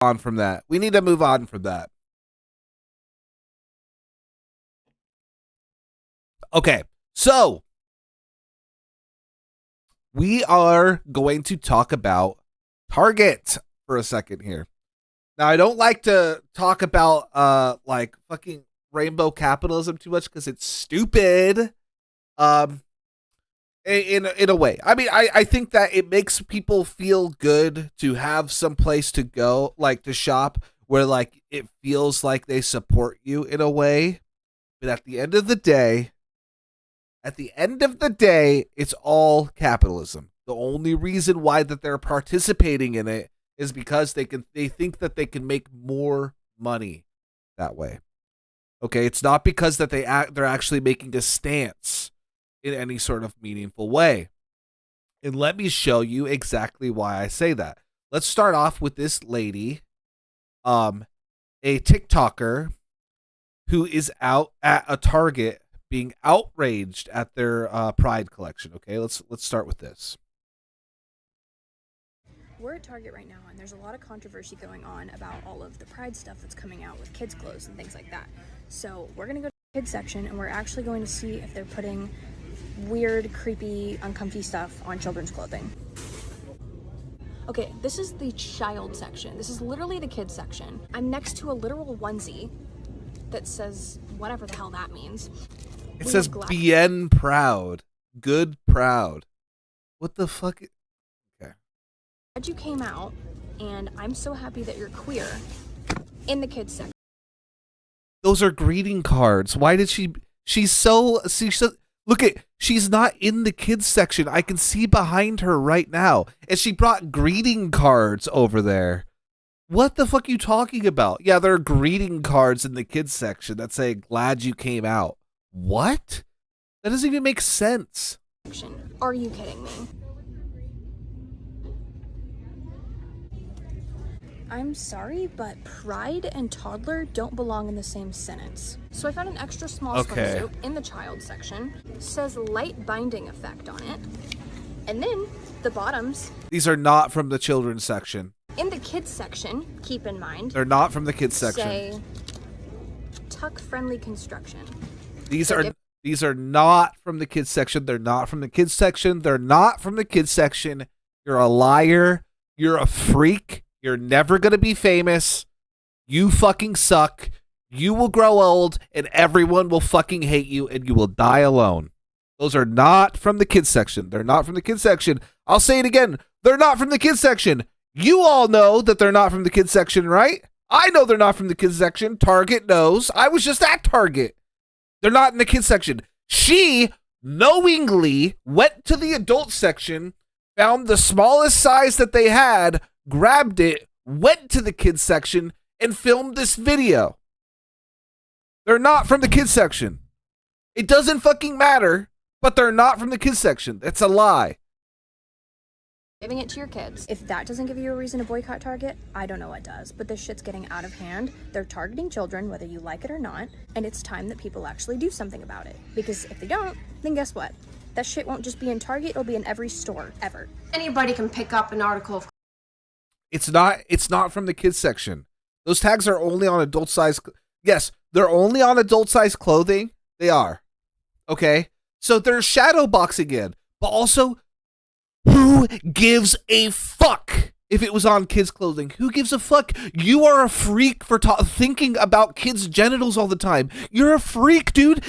on from that. We need to move on from that. Okay, so we are going to talk about Target for a second here. Now, I don't like to talk about like fucking rainbow capitalism too much because it's stupid. Um, in a way, I mean, I think that it makes people feel good to have some place to go, like to shop, where like it feels like they support you in a way. But at the end of the day, it's all capitalism. The only reason why that they're participating in it is because they think that they can make more money that way. Okay, it's not because that they're actually making a stance in any sort of meaningful way. And let me show you exactly why I say that. Let's start off with this lady, a TikToker who is out at a Target being outraged at their Pride collection. Okay, let's start with this. We're at Target right now, and there's a lot of controversy going on about all of the Pride stuff that's coming out with kids' clothes and things like that. So we're gonna go to the kids section, and we're actually going to see if they're putting weird, creepy, uncomfy stuff on children's clothing. Okay, this is the child section. This is literally the kids section. I'm next to a literal onesie that says whatever the hell that means. It says bien proud. Good proud. What the fuck? Okay. Glad you came out, and I'm so happy that you're queer in the kids section. Those are greeting cards. Why did she's so look at, she's not in the kids section. I can see behind her right now. And she brought greeting cards over there. What the fuck are you talking about? Yeah, there are greeting cards in the kids section that say glad you came out. What? That doesn't even make sense. Are you kidding me? I'm sorry, but pride and toddler don't belong in the same sentence. So I found an extra small swimsuit in the child section. It says light binding effect on it. And then the bottoms. These are not from the children's section. In the kids section, keep in mind. They're not from the kids section. Say tuck friendly construction. These are not from the kids section. They're not from the kids section. They're not from the kids section. You're a liar. You're a freak. You're never going to be famous. You fucking suck. You will grow old and everyone will fucking hate you and you will die alone. Those are not from the kids section. They're not from the kids section. I'll say it again. They're not from the kids section. You all know that they're not from the kids section, right? I know they're not from the kids section. Target knows. I was just at Target. They're not in the kids section. She knowingly went to the adult section, found the smallest size that they had, grabbed it, went to the kids section, and filmed this video. They're not from the kids section. It doesn't fucking matter, but they're not from the kids section. It's a lie. Giving it to your kids. If that doesn't give you a reason to boycott Target, I don't know what does. But this shit's getting out of hand. They're targeting children, whether you like it or not. And it's time that people actually do something about it. Because if they don't, then guess what? That shit won't just be in Target, it'll be in every store, ever. Anybody can pick up an article of... It's not from the kids section. Those tags are only on adult size. Yes, they're only on adult size clothing. They are. Okay? So they're shadow boxing in. But also, who gives a fuck if it was on kids' clothing? Who gives a fuck? You are a freak for thinking about kids' genitals all the time. You're a freak, dude.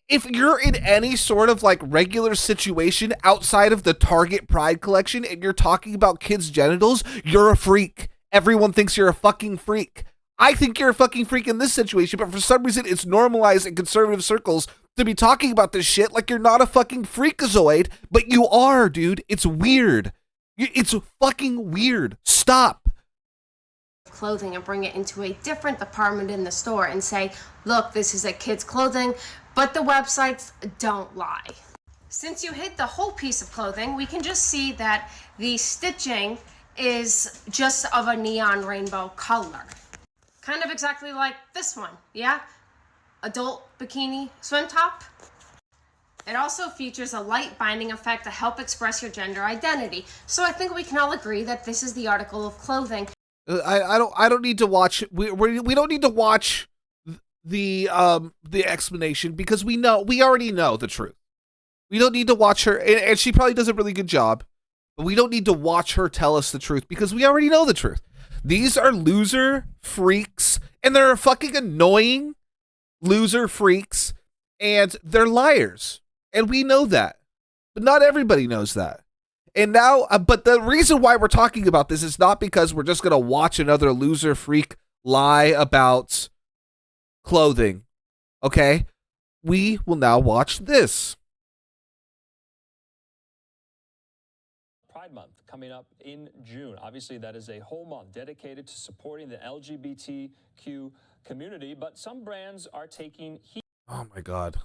If you're in any sort of like regular situation outside of the Target Pride collection and you're talking about kids' genitals, you're a freak. Everyone thinks you're a fucking freak. I think you're a fucking freak in this situation, but for some reason it's normalized in conservative circles to be talking about this shit like you're not a fucking freakazoid, but you are, dude. It's weird. It's fucking weird. Stop. Clothing and bring it into a different department in the store and say, look, this is a kid's clothing, but the websites don't lie. Since you hid the whole piece of clothing, we can just see that the stitching is just of a neon rainbow color. Kind of exactly like this one, yeah? Adult bikini swim top. It also features a light binding effect to help express your gender identity. So I think we can all agree that this is the article of clothing. I don't need to watch. We don't need to watch the explanation because we already know the truth. We don't need to watch her, and she probably does a really good job. But we don't need to watch her tell us the truth because we already know the truth. These are loser freaks, and they're fucking annoying loser freaks, and they're liars. And we know that. But not everybody knows that. And now, but the reason why we're talking about this is not because we're just going to watch another loser freak lie about clothing. Okay? We will now watch this. Pride Month coming up in June. Obviously, that is a whole month dedicated to supporting the LGBTQ community, but some brands are taking heed. Oh my God.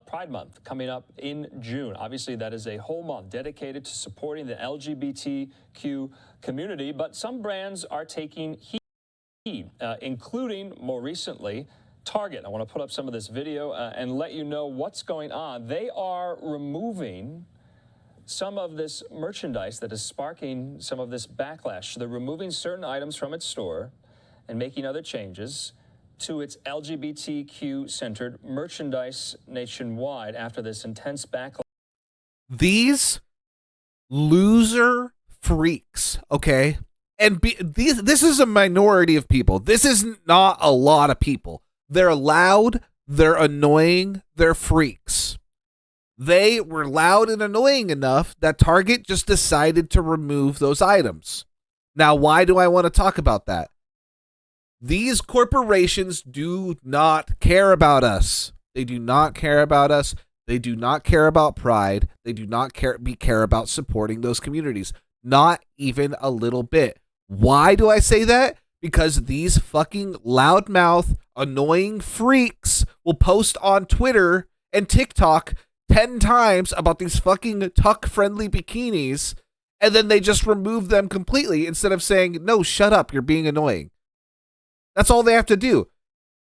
Pride Month coming up in June. Obviously, that is a whole month dedicated to supporting the LGBTQ community, but some brands are taking heed, including more recently Target. I want to put up some of this video and let you know what's going on. They are removing some of this merchandise that is sparking some of this backlash. They're removing certain items from its store and making other changes to its LGBTQ-centered merchandise nationwide after this intense backlash. These loser freaks, okay? And this is a minority of people. This is not a lot of people. They're loud, they're annoying, they're freaks. They were loud and annoying enough that Target just decided to remove those items. Now, why do I want to talk about that? These corporations do not care about us. They do not care about us. They do not care about Pride. They do not care about supporting those communities. Not even a little bit. Why do I say that? Because these fucking loudmouth, annoying freaks will post on Twitter and TikTok 10 times about these fucking tuck-friendly bikinis, and then they just remove them completely instead of saying, no, shut up, you're being annoying. That's all they have to do.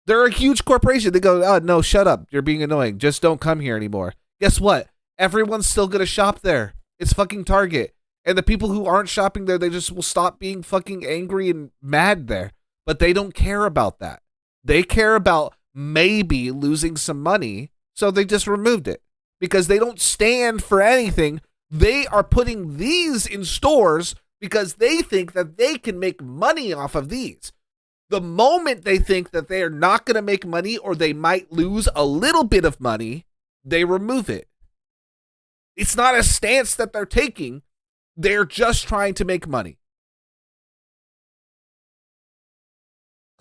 They're a huge corporation. They go, oh, no, shut up, you're being annoying. Just don't come here anymore. Guess what? Everyone's still going to shop there. It's fucking Target. And the people who aren't shopping there, they just will stop being fucking angry and mad there. But they don't care about that. They care about maybe losing some money, so they just removed it. Because they don't stand for anything. They are putting these in stores because they think that they can make money off of these. The moment they think that they are not going to make money or they might lose a little bit of money, they remove it. It's not a stance that they're taking. They're just trying to make money.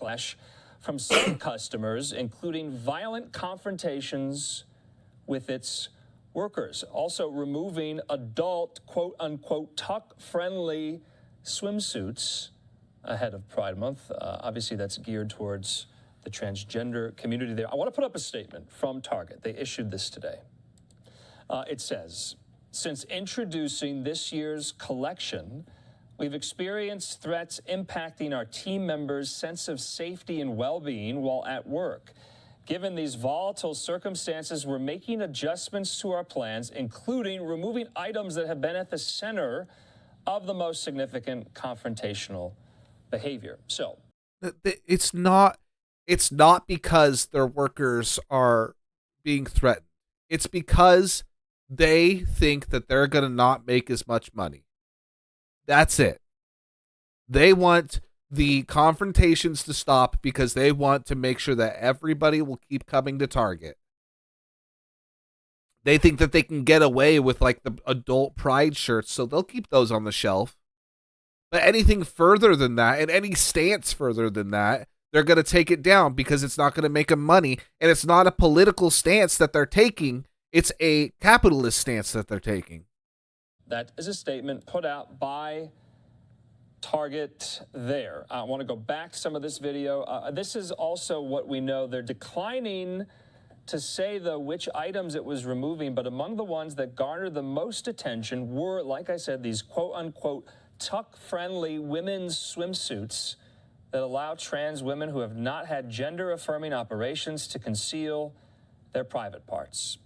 Backlash from some customers, including violent confrontations with its workers. Also removing adult, quote-unquote, tuck-friendly swimsuits ahead of Pride Month. Obviously, that's geared towards the transgender community there. I want to put up a statement from Target. They issued this today. It says, since introducing this year's collection, we've experienced threats impacting our team members' sense of safety and well-being while at work. Given these volatile circumstances, we're making adjustments to our plans, including removing items that have been at the center of the most significant confrontational behavior. So it's not because their workers are being threatened. It's because they think that they're going to not make as much money. That's it. They want the confrontations to stop because they want to make sure that everybody will keep coming to Target. They think that they can get away with like the adult Pride shirts, so they'll keep those on the shelf. But anything further than that, and any stance further than that, they're going to take it down because it's not going to make them money. And it's not a political stance that they're taking. It's a capitalist stance that they're taking. that is a statement put out by Target there. I want to go back to some of this video. This is also what we know. They're declining to say, though, which items it was removing, but among the ones that garnered the most attention were, like I said, these quote-unquote tuck-friendly women's swimsuits that allow trans women who have not had gender-affirming operations to conceal their private parts.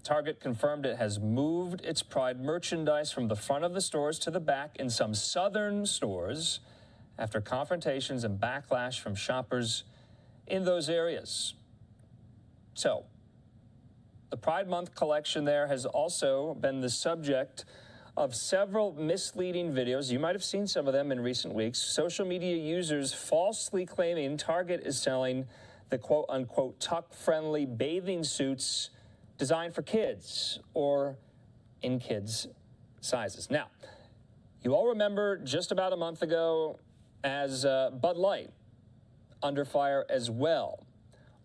Target confirmed it has moved its Pride merchandise from the front of the stores to the back in some southern stores after confrontations and backlash from shoppers in those areas. So, the Pride Month collection there has also been the subject of several misleading videos. You might have seen some of them in recent weeks. Social media users falsely claiming Target is selling the quote-unquote tuck-friendly bathing suits designed for kids or in kids' sizes. Now, you all remember just about a month ago as Bud Light under fire as well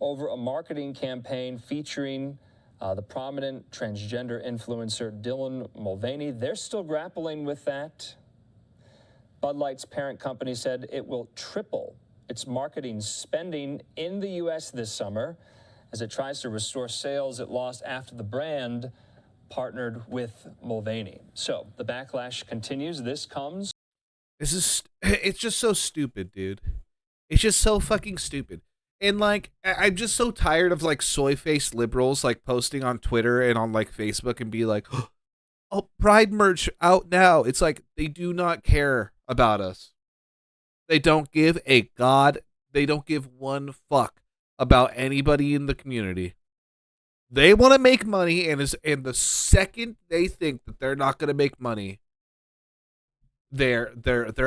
over a marketing campaign featuring the prominent transgender influencer Dylan Mulvaney. They're still grappling with that. Bud Light's parent company said it will triple its marketing spending in the U.S. this summer as it tries to restore sales it lost after the brand partnered with Mulvaney. So the backlash continues. It's just so stupid, dude. It's just so fucking stupid. And like, I'm just so tired of like soy-faced liberals like posting on Twitter and on like Facebook and be like, oh, Pride merch out now. It's like, they do not care about us. They don't give one fuck about anybody in the community. They want to make money, and the second they think that they're not going to make money, they're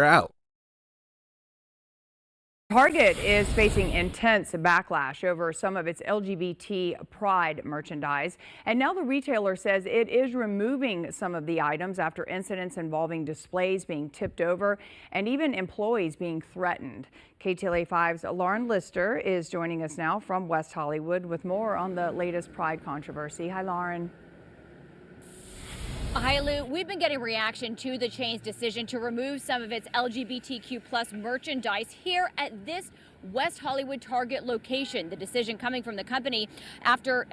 out. Target is facing intense backlash over some of its LGBT Pride merchandise, and now the retailer says it is removing some of the items after incidents involving displays being tipped over and even employees being threatened. KTLA 5's Lauren Lister is joining us now from West Hollywood with more on the latest Pride controversy. Hi, Lauren. Hi, Lou. We've been getting reaction to the chain's decision to remove some of its LGBTQ plus merchandise here at this West Hollywood Target location. The decision coming from the company after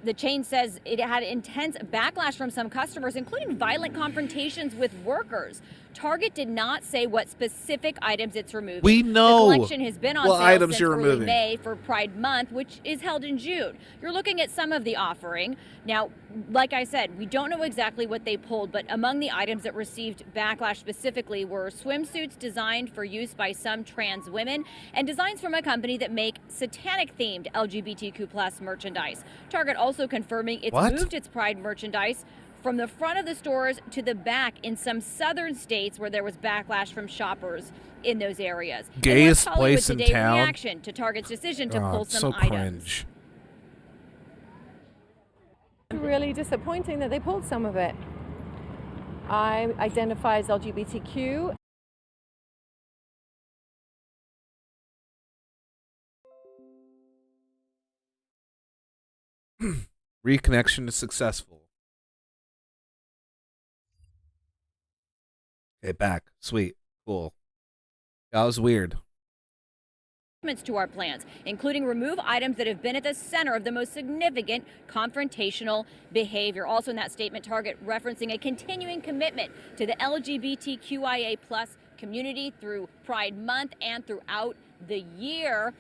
the chain says it had intense backlash from some customers, including violent confrontations with workers. Target did not say what specific items it's removing. We know the collection has been on what sale items since you're early removing. May for Pride Month, which is held in June. You're looking at some of the offering. Now, like I said, we don't know exactly what they pulled, but among the items that received backlash specifically were swimsuits designed for use by some trans women and designs from a company that make satanic-themed LGBTQ plus merchandise. Target also confirming it's moved its Pride merchandise from the front of the stores to the back in some southern states where there was backlash from shoppers in those areas. Gayest place in today, town. Reaction to Target's decision to pull some so items. cringe. Really disappointing that they pulled some of it. I identify as LGBTQ. Reconnection is successful. Okay, back. Sweet. Cool. That was weird. To our plans, including remove items that have been at the center of the most significant confrontational behavior. Also in that statement, Target referencing a continuing commitment to the LGBTQIA plus community through Pride Month and throughout the year.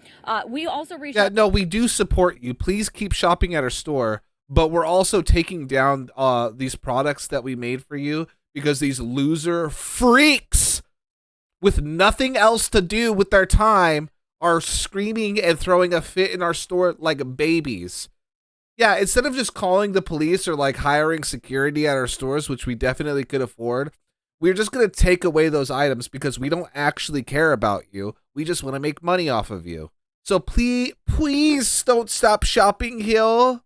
We also reached out. No, we do support you. Please keep shopping at our store, but we're also taking down these products that we made for you because these loser freaks with nothing else to do with their time are screaming and throwing a fit in our store like babies. Yeah, instead of just calling the police or like hiring security at our stores, which we definitely could afford, we're just going to take away those items because we don't actually care about you. We just want to make money off of you. So please don't stop shopping here.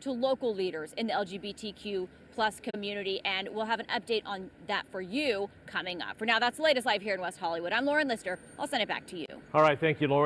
To local leaders in the LGBTQ plus community, and we'll have an update on that for you coming up. For now, that's the latest live here in West Hollywood. I'm Lauren Lister. I'll send it back to you. All right, thank you, Lauren.